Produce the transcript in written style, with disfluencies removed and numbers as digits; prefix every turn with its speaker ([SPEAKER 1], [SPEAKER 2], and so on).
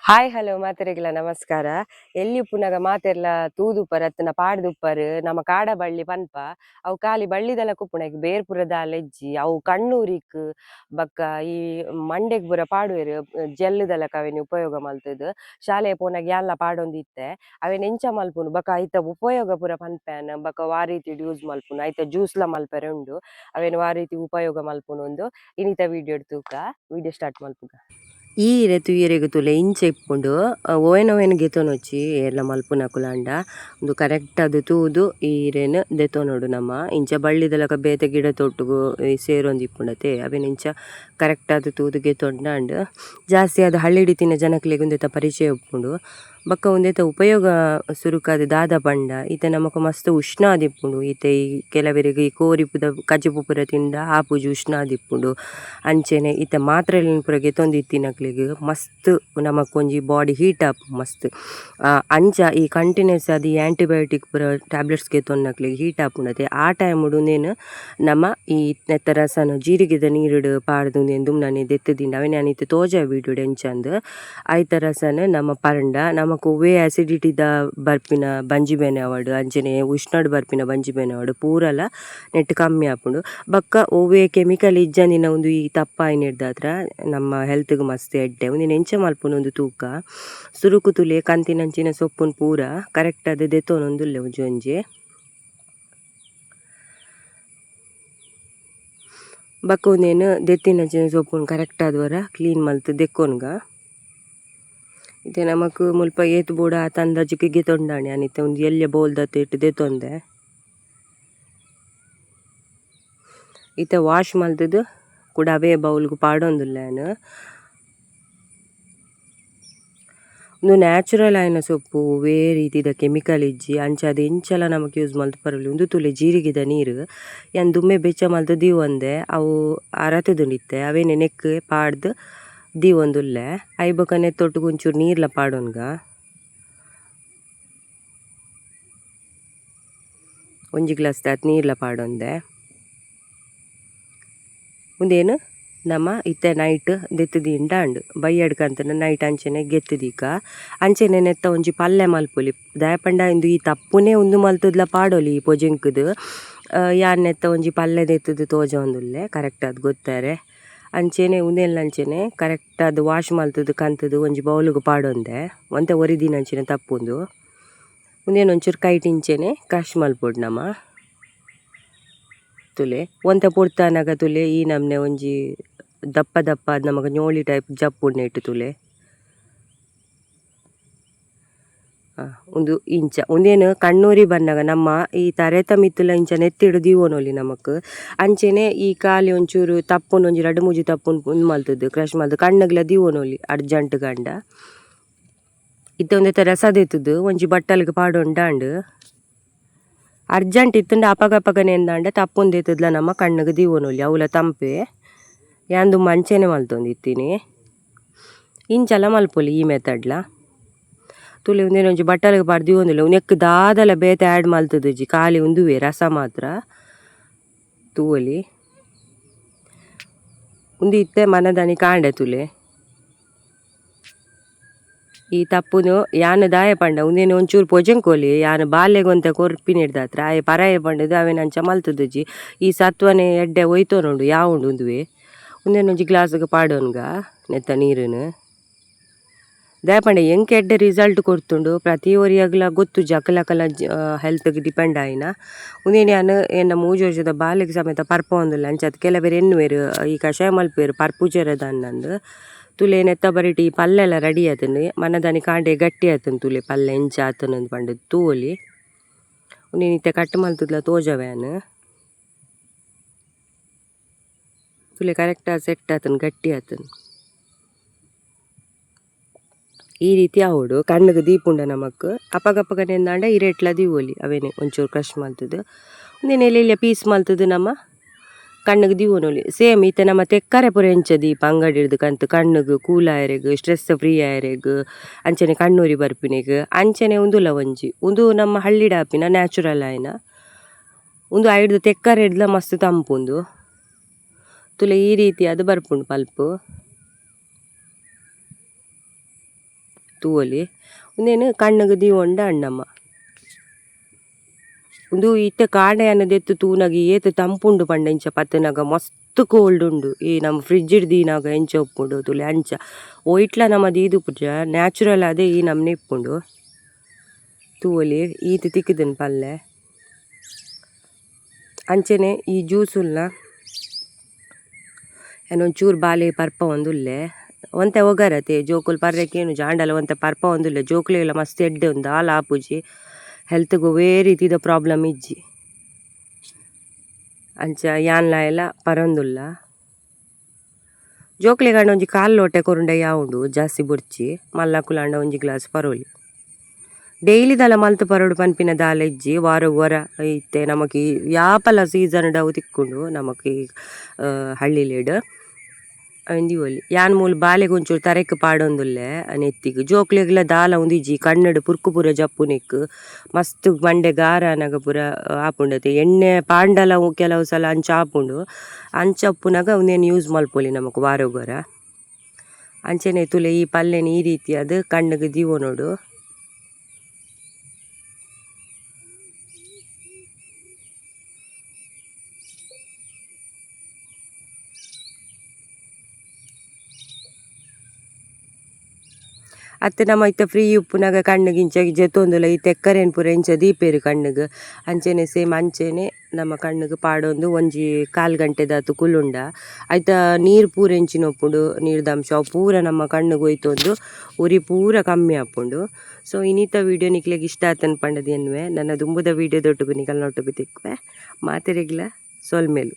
[SPEAKER 1] Hi hello ಮಾತೆರೆಗ್ಲ ನಮಸ್ಕಾರ. ಎಲ್ಲಿ ಉಪ್ಪುನಗ ಮಾತೆರ್ಲ ತೂದುಪ್ಪರ್ ಅತ್ತುನ ಪಾಡ್ದುಪ್ಪರ್ ನಮ ಕಾಡ ಬಳ್ಳಿ ಪನ್ಪ ಅವು ಖಾಲಿ ಬಳ್ಳಿದಲ ಕುಪ್ಪುನಗ್ ಬೇರ್ ಪುರ ದಾಲ ಎಜ್ಜಿ ಅವು ಕಣ್ಣೂರಿಕ್ ಬಕ್ಕ ಈ ಮಂಡೆಗ್ ಪುರ ಪಾಡುವೆರ್ ಜೆಲ್ಲುದಲಕ ಅವೆನ್ ಉಪಯೋಗ ಮಲ್ತುದು. ಶಾಲೆಗ್ ಪೋನಗ ಯಾನ್ಲ ಪಾಡೊಂದಿತ್ತೆ ಅವೆನ್ ಎಂಚ ಮಲ್ಪುನು ಬಕ್ಕ ಐತ ಉಪಯೋಗ ಪೂರ ಪನ್ಪೇನ್ ಬಕ್ಕ ವಾರೀತಿಡ್ ಯೂಸ್ ಮಲ್ಪುನು ಐತ ಜ್ಯೂಸ್ಲ ಮಲ್ಪರೆ ಉಂಡು ಅವೆನ್ ವಾರೀತಿ ಉಪಯೋಗ ಮಲ್ಪುನುಂದು ಇನ್ನಿತ ವಿಡಿಯೋಡ್ ತೂಕ ವಿಡಿಯೋ ಸ್ಟಾರ್ಟ್ ಮಲ್ಪುಗ. ಈರೆ ತೂಯೆರೆಗ್ ತುಲೆ ಇಂಚ ಇಪ್ಪುಂಡು ಓವೆನ್ ಓವೆನ್ ಗೆತೊನೊಚ್ಚಿ ಏರ್ಲ ಮಲ್ಪುನ ಕುಲಾಂಡ ಒಂದು ಕರೆಕ್ಟ್ ಅದು ತೂದು ಈರೆನ್ ದೆತೊನೊಡು ನಮ ಇಂಚ ಬಳ್ಳಿದಲಕ ಬೇತೆ ಗಿಡ ತೊಟ್ಟುಗು ಸೇರೊಂದಿಪ್ಪುಂಡತೆ ಅವೆನ್ ಇಂಚ ಕರೆಕ್ಟ್ ಅದು ತೂದು ಗೆತೊಂಡಾಂಡ್ ಜಾಸ್ತಿ ಅದು ಹಳ್ಳಿಡಿತಿನ ಜನಕ್ಲೆಗ್ ಉಂದೆತ ಪರಿಚಯ ಉಪ್ಪುಂಡು. ಬಕ್ಕ ಉಂದೆತ ಉಪಯೋಗ ಸುರುಕಾದ್ ದಾದ ಪಂಡ ಈತೆ ನಮಕ್ ಮಸ್ತ್ ಉಷ್ಣ ಆದಿಪ್ಪುಂಡು. ಈತೆ ಈ ಕೆಲವೆರೆಗ್ ಈ ಕೋರಿಪುದ ಕಜಿಪು ಪೂರ ತಿಂಡ ಆಪುಜಿ ಉಷ್ಣ ಆದಿಪ್ಪುಂಡು. ಅಂಚೆನೆ ಈತೆ ಮಾತ್ರೆಲೆನ್ ಪೂರ ಗೆತೊಂದಿತ್ತಿನಕ್ಲೆಗ್ ಮಸ್ತ್ ನಮಕ್ ಒಂಜಿ ಬಾಡಿ ಹೀಟ್ ಆಪುಂಡು ಮಸ್ತ್. ಅಂಚ ಈ ಕಂಟಿನ್ಯೂಸ್ ಆದ್ ಈ ಆಂಟಿಬಯೋಟಿಕ್ ಪೂರ ಟ್ಯಾಬ್ಲೆಟ್ಸ್ ಗೆತೊನ್ನಕ್ಲೆಗ್ ಹೀಟ್ ಆಪುಂಡತೆ ಆ ಟೈಮುಡು ಉಂದೆನ್ ನಮ ಈ ನೆತ್ತ ರಸನ್ ಜೀರಿಗೆದ ನೀರುಡ್ ಪಾಡ್ದ್ ಉಂದೆನ್ ದುಮ್ನನೆ ದೆತ್ತುದಿಂಡ ಅವೆನ್ ಯಾನ್ ಈತೆ ತೋಜ ವೀಡಿಯೋಡ್ ಎಂಚಂದ್ ಐತ ರಸನ್ ನಮ ಪಂಡ ನಮಕ್ ಒವ್ವೇ ಆಸಿಡಿಟಿದ ಬರ್ಪಿನ ಬಂಜಿಬೇನೆ ಅವಡ್ ಅಂಚನೆ ಉಷ್ಣಡ್ ಬರ್ಪಿನ ಬಂಜಿಬೇನೆ ಅವಡ್ ಪೂರಲ ನೆಟ್ ಕಮ್ಮಿ ಆಪುಂಡು. ಬಕ್ಕ ಒವ್ವೇ ಕೆಮಿಕಲ್ ಇಜ್ಜಂದಿನ ಒಂದು ಈ ತಪ್ಪಾಯಿನಿಡ್ದಾತ್ರ ನಮ್ಮ ಹೆಲ್ತ್ಗ್ ಮಸ್ತ್ ಎಡ್ಡೆ ಉಂದೆನ್ ಎಂಚ ಮಲ್ಪುನೊಂದು ತೂಕ ಸುರುಕು ತುಲೆ ಕಂತಿನಂಚಿನ ಸೊಪ್ಪುನ್ ಪೂರ ಕರೆಕ್ಟ್ ಆದ್ ದೆತೊನೊಂದುಲ್ಲೆ ಒಂಜಿ ಒಂಜಿ. ಬಕ್ಕ ಉಂದೆನ್ ದೆತ್ತಿನಂಚಿನ ಸೊಪ್ಪುನ್ ಕರೆಕ್ಟ್ ಆದ್ ಕ್ಲೀನ್ ಮಲ್ತ್ ದೆಕ್ಕೊನ್ಗ ಇತ್ತೆ ನಮಕ್ ಮುಲ್ಪ ಏತ್ ಬೂಡ ಆತ ಅಂದಾಜಿಗ್ ಗೆತೊಂಡಾಂಡೆ ಅನಿತ್ತೆ ಒಂಜಿ ಎಲ್ಲ್ಯ ಬೌಲ್ದತ್ ಇಟ್ ದೆತೊಂದೆ ಇತ್ತೆ ವಾಶ್ ಮಲ್ತುದು ಕೂಡ ಅವೇ ಬೌಲ್ಗ್ ಪಾಡೊಂದುಲ್ಲೆನ್. ಉಂದು ನ್ಯಾಚುರಲ್ ಆಯಿನ ಸೊಪ್ಪು ಒವ್ವೇ ರೀತಿದ ಕೆಮಿಕಲ್ ಇಜ್ಜಿ ಅಂಚ ಅದ್ ಎಂಚಲ ನಮಕ್ ಯೂಸ್ ಮಲ್ತುಪರೊಲಿ. ಉಂದು ತುಲೆ ಜೀರಿಗೆದ ನೀರ್ ಯಾನ್ ದುಮ್ಮೆ ಬೆಚ್ಚ ಮಲ್ತ್ ದೀವೊಂದೆ ಅವು ಅರತುದುಂಡಿತ್ತೆ ಅವೆನೆ ನೆಕ್ ಪಾಡ್ದ್ ದೀವೊಂದುಲ್ಲೆ ಐ ಬೊಕ ನೆತ್ತೊಟ್ಟುಗ್ ಒಂಚೂರು ನೀರ್ಲ ಪಾಡೊನ್ಗ ಒಂಜಿ ಗ್ಲಾಸ್ ದಾತ್ ನೀರ್ಲ ಪಾಡೊಂದೆ ಉಂದೇನ್ ನಮ ಇತ್ತೆ ನೈಟ್ ದೆತ್ತುದಿಂಡಾಂಡ್ ಬಯ್ಯಡ್ ಕಂತನ ನೈಟ್ ಅಂಚನೆ ಗೆತ್ತುದಿಕ ಅಂಚನೆ ನೆತ್ತ ಒಂಜಿ ಪಲ್ಲೆ ಮಲ್ಪೊಲಿ ದಾಯಪಂಡ ಇಂದು ಈ ತಪ್ಪುನೆ ಉಂದು ಮಲ್ತುದ್ಲ ಪಾಡೊಲಿ ಈ ಪೊಜೆಂಕುದ್ ಯಾನ್ ನೆತ್ತ ಒಂಜಿ ಪಲ್ಲೆ ದೆತ್ತುದು ತೋಜೊಂದುಲ್ಲೆ ಕರೆಕ್ಟ್ ಆದ್ ಗೊತ್ತಾರೆ. ಅಂಚೆನೆ ಉಂದೆನ್ಲಂಚನೆ ಕರೆಕ್ಟ್ ಆದ್ ವಾಶ್ ಮಲ್ತುದು ಕಂತುದು ಒಂಜಿ ಬೌಲ್ಗ್ ಪಾಡೊಂದೆ ಒಂತೆ ಒರಿದಿನಂಚಿನ ತಪ್ಪುಂದು ಉಂದೆನ್ ಒಂಚೂರು ಕೈಟಿಂಚೆನೆ ಕ್ರಶ್ ಮಲ್ಪೊಡು ನಮ ತುಲೆ ಒಂತೆ ಪುಡ್ತಾನಗ ತುಲೆ ಈ ನಮ್ನೆ ಒಂಜಿ ದಪ್ಪ ದಪ್ಪ ಆದ್ ನಮಕ್ ಞೋಳಿ ಟೈಪ್ ಜಪ್ಪುಂಡು ನೆಟ್ ತುಲೆ ಉಂದು ಇಂಚ ಉಂದೆನ್ ಕಣ್ಣೂರಿ ಬನ್ನಗ ನಮ್ಮ ಈ ತರೆತ ಮಿತ್ತುಲ ಇಂಚ ನೆತ್ತಿಡ್ ದೀವೊನೊಲಿ ನಮಕ್ ಅಂಚೆನೆ ಈ ಕಾಲಿ ಒಂಚೂರು ತಪ್ಪುನ್ ಒಂಜಿ ರಡ್ಡ್ ಮೂಜಿ ತಪ್ಪುನ್ ಉಂದ್ ಮಲ್ತುದು ಕ್ರಶ್ ಮಲ್ತ್ ಕಣ್ಣಗ್ಲ ದೀವೊನೊಲಿ ಅರ್ಜೆಂಟ್ ಗಂಡ ಇತ್ತೆ ಒಂದೆತ ರಸ ದೆತ್ತುದು ಒಂಜಿ ಬಟ್ಟಲ್ಗ್ ಪಾಡೊಂಡಾಂಡ್ ಅರ್ಜೆಂಟ್ ಇತ್ತುಂಡ ಅಪಗಪಗನೆ ಎಂದಾಂಡ ತಪ್ಪುನ್ ದೆತ್ತುದ್ಲ ನಮ್ಮ ಕಣ್ಣಗ್ ದೀವೊನೊಲಿ ಅವಲ ತಂಪೆ ಯಾನ್ ದುಂಬು ಅಂಚೆನೆ ಮಲ್ತೊಂದಿತ್ತೀನಿ ಇಂಚಲ ಮಲ್ಪೊಲಿ ಈ ಮೆಥಡ್ಲ ತುಲೆ ಉಂದೆನ್ ಒಂಜಿ ಬಟ್ಟಲ್ಗ್ ಪಾಡ್ದ್ ದೀವೊಂದುಲ್ಲೆ ನೆಕ್ ದಾದಲ ಬೇತೆ ಆಡ್ ಮಲ್ತುದುಜಿ ಖಾಲಿ ಉಂದುವೆ ರಸ ಮಾತ್ರ ತೂವೊಲಿ ಉಂದು ಇತ್ತೆ ಮನದನಿ ಕಾಂಡೆ ತುಲೆ ಈ ತಪ್ಪುನು ಯಾನ್ ದಾಯ ಪಂಡ ಉಂದೆನ್ ಒಂಚೂರು ಪೊಜೆಂಕೊಲಿ ಯಾನ್ ಬಾಲ್ಯಗೊಂತೆ ಕೊರ್ಪಿನಿಡ್ದಾತ್ರ ಆಯೆ ಪರಾಯೆ ಪಂಡುದು ಅವೆನ್ ಅಂಚ ಮಲ್ತುದುಜಿ ಈ ಸತ್ವನೆ ಎಡ್ಡೆ ಒಯ್ತೊನೊಂಡು ಯಾವುಂಡು ಉಂದುವೆ ಉಂದೆನ್ ಒಂಜಿ ಗ್ಲಾಸ್ಗ್ ಪಾಡೊನ್ಗ ನೆತ್ತ ನೀರುನ್ ದಾಯಪಂಡ ಎಂಕ್ ಎಡ್ಡೆ ರಿಸಲ್ಟ್ ಕೊರ್ತುಂಡು ಪ್ರತಿ ಒರಿಯಗ್ಲ ಗೊತ್ತುಜಿ ಅಕಲಕಲ ಹೆಲ್ತ್ಗ್ ಡಿಪೆಂಡ್ ಆಯಿನ ಉಂದೆನ್ ಯಾನ್ ಎನ್ನ 3 ವರ್ಷದ ಬಾಲೆಗ್ ಸಮೇತ ಪರ್ಪೊಂದುಲ್ಲೆ ಅಂಚಾದ್ ಕೆಲವೆರ್ ಎನ್ನುವೆರ್ ಈ ಕಷಾಯ ಮಲ್ಪುವೆರ್ ಪರ್ಪುಜೆರೆದ ಅನ್ನಂದ್ ತುಲೆ ನೆತ್ತ ಬರಿಟ್ ಈ ಪಲ್ಲೆಲ ರೆಡಿ ಆತುಂಡು ಮನದನಿ ಕಾಂಡೆ ಗಟ್ಟಿ ಆತುಂಡು ತುಲೆ ಪಲ್ಲೆ ಎಂಚ ಆತುಂಡು ಪಂಡ್ ತೂವೊಲಿ ಉಂದೆನ್ ಇತ್ತೆ ಕಟ್ ಮಲ್ತುದ್ಲ ತೋಜವ್ಯಾನ್ ತುಲೆ ಕರೆಕ್ಟ್ ಆದ್ ಸೆಟ್ ಆತುಂಡು ಗಟ್ಟಿ ಆತುಂಡು ಈ ರೀತಿ ಆವೊಡು ಕಣ್ಣಗ್ ದೀಪುಂಡ ನಮಕ್ ಅಪಗಪಗನೆ ಎಂದಾಂಡ ಇರೆಟ್ಲ ದೀವೊಲಿ ಅವೆನೆ ಒಂಚೂರು ಕ್ರಶ್ ಮಲ್ತುದು ಉಂದೆನ್ ಎಲ್ಲೆಲ್ಲ್ಯ ಪೀಸ್ ಮಲ್ತುದು ನಮ ಕಣ್ಣಗ್ ದೀವೊನೊಲಿ ಸೇಮ್ ಇತ್ತೆ ನಮ ತೆಕ್ಕರೆ ಪೂರ ಎಂಚ ದೀಪ ಅಂಗಡಿರ್ದ್ ಕಂತ್ ಕಣ್ಣುಗ್ ಕೂಲ್ ಆಯರೆಗ್ ಸ್ಟ್ರೆಸ್ ಫ್ರೀ ಆಯರೆಗ್ ಅಂಚನೆ ಕಣ್ಣೂರಿ ಬರ್ಪಿನೆಗ್ ಅಂಚನೆ ಉಂದುಲ ಒಂಜಿ ಉಂದು ನಮ್ಮ ಹಳ್ಳಿಡ್ ಆಪಿನ ನ್ಯಾಚುರಲ್ ಆಯಿನ ಉಂದು ಐಡ್ದ್ ತೆಕ್ಕರೆ ಇಡ್ಲ ಮಸ್ತ್ ತಂಪುಂದು ತುಲೆ ಈ ರೀತಿ ಅದು ಬರ್ಪುಂಡು ಪಲ್ಪು ತೂವೊಲಿ ಉಂದೇನು ಕಣ್ಣುಗು ದೀವೊಂಡ ಅಣ್ಣಮ್ಮ ಉಂದು ಇತ್ತೆ ಕಾಂಡೆ ಅನ್ನದೆತ್ತು ತೂನಗ ಏತು ತಂಪುಂಡು ಪಂಡ ಇಂಚ ಪತ್ತನಾಗ ಮಸ್ತ್ ಕೋಲ್ಡ್ ಉಂಡು ಈ ನಮ್ಮ ಫ್ರಿಡ್ಜ್ ದೀನಾಗ ಎಂಚ ಉಪ್ಪುಂಡು ತುಲೆ ಅಂಚ ಒಯ್ಟ್ಲ ನಮ್ಮ ದೀದು ಪುಜ ನ್ಯಾಚುರಲ್ ಅದೇ ಈ ನಮ್ನೆ ಇಪ್ಪುಂಡು ತೂವೊಲಿ ಈತ್ ತಿಕ್ಕಿದನ್ ಪಲ್ಲೆ ಅಂಚನೆ ಈ ಜ್ಯೂಸುಲ್ನ ಏನೊಂಚೂರು ಬಾಲೆ ಪರ್ಪ ಒಂದುಲ್ಲೆ ಒಂತೆ ಒಗರತೆ ಜೋಕುಲು ಪರ್ರೆಕೇನು ಜಾಂಡಲ ಒಂತೆ ಪರ್ಪ ಒಂದುಲ್ಲೆ ಜೋಕುಲೆಲ್ಲ ಮಸ್ತ್ ಎಡ್ಡೆ ಉಂದು ಆಲ ಆಪುಜಿ ಹೆಲ್ತ್ಗೂ ವೇ ರೀತಿದ ಪ್ರಾಬ್ಲಮ್ ಇಜ್ಜಿ ಅಂಚ ಯಾನ್ಲ ಎಲ್ಲ ಪರೊಂದುಲ್ಲ ಜೋಕ್ಲೆ ಗಂಡ ಒಂಜಿ ಕಾಲು ಲೋಟೆ ಕೊರುಂಡ ಯಾವುಂಡು ಜಾಸ್ತಿ ಬುಡ್ಚಿ ಮಲ್ಲ ಕುಲಾಂಡ ಒಂಜಿ ಗ್ಲಾಸ್ ಪರೋಲಿ ಡೈಲಿ ದಾಲ ಮಲ್ತು ಪರೋಡು ಪನ್ಪಿನ ದಾಲ ಇಜ್ಜಿ ವಾರಗ್ ವರ ಇತ್ತೆ ನಮಕ್ ಯಾಪಲ ಸೀಸನ್ ಡವು ತಿಕ್ಕುಂಡು ನಮಕ್ ಹಳ್ಳಿಲೇಡ್ ಇಂದಿವೊಲಿ ಯಾನ್ ಮೂಲು ಬಾಲೆಗ್ ಒಂಚೂರು ತರೆಕ್ ಪಾಡೊಂದುಲ್ಲೆ ನೆತ್ತಿಗ್ ಜೋಕ್ಲೆಗ್ಲ ದಾಲ ಉಂದಿಜ್ಜಿ ಕಣ್ಣಡು ಪುರ್ಕು ಪೂರ ಜಪ್ಪುನಿಕ್ ಮಸ್ತ್ ಮಂಡೆ ಗಾರನಗ ಪೂರ ಆಪುಂಡತೆ ಎಣ್ಣೆ ಪಾಂಡಲ ಕೆಲವು ಸಲ ಅಂಚ ಆಪುಂಡು ಅಂಚ ಉಪ್ಪುನಗ ಒಂದೇನು ಯೂಸ್ ಮಲ್ಪೊಲಿ ನಮಕ್ ವಾರಗೊರ ಅಂಚನೆ ತುಲೆ ಈ ಪಲ್ಲೆನ ಈ ರೀತಿ ಅದು ಕಣ್ಣುಗ್ ದೀವೊ ನೋಡು. ಅತ್ತೆ ನಮ್ಮ ಇತ್ತ ಫ್ರೀ ಉಪ್ಪುನಾಗ ಕಣ್ಣುಗೆ ಇಂಚ ಜೆತ್ತೊಂದುಲ ಈ ತೆಕ್ಕರೇನು ಪೂರ ಇಂಚ ದೀಪೇರು ಕಣ್ಣುಗೆ ಅಂಚೆನೆ ಸೇಮ್ ಅಂಚೆನೆ ನಮ್ಮ ಕಣ್ಣುಗೆ ಪಾಡೊಂದು ಒಂಜಿ 1/4 ಗಂಟೆದಾತು ಕುಲ್ಲುಂಡ ಐತ ನೀರು ಪೂರ ಎಂಚಿನ ಒಪ್ಪುಂಡು ನೀರ್ದ ಅಂಶ ಅವು ಪೂರ ನಮ್ಮ ಕಣ್ಣುಗೆ ಹೋಯ್ತೊಂದು ಉರಿ ಪೂರ ಕಮ್ಮಿ ಆಪುಂಡು. ಸೊ ಇನ್ನಿತ ವೀಡಿಯೋ ನಿಕ್ಲೆಗೆ ಇಷ್ಟ ಆತನ ಪಂಡದು ಎನ್ನುವೆ ನನ್ನ ದುಂಬುದ ವೀಡಿಯೋ ದೊಟ್ಟುಗು ನಿಕಲ್ನೊಟ್ಟುಗು ತಿಕ್ಕುವೆ ಮಾತೆರೆಗ್ಲ ಸೊಲ್ಮೇಲು.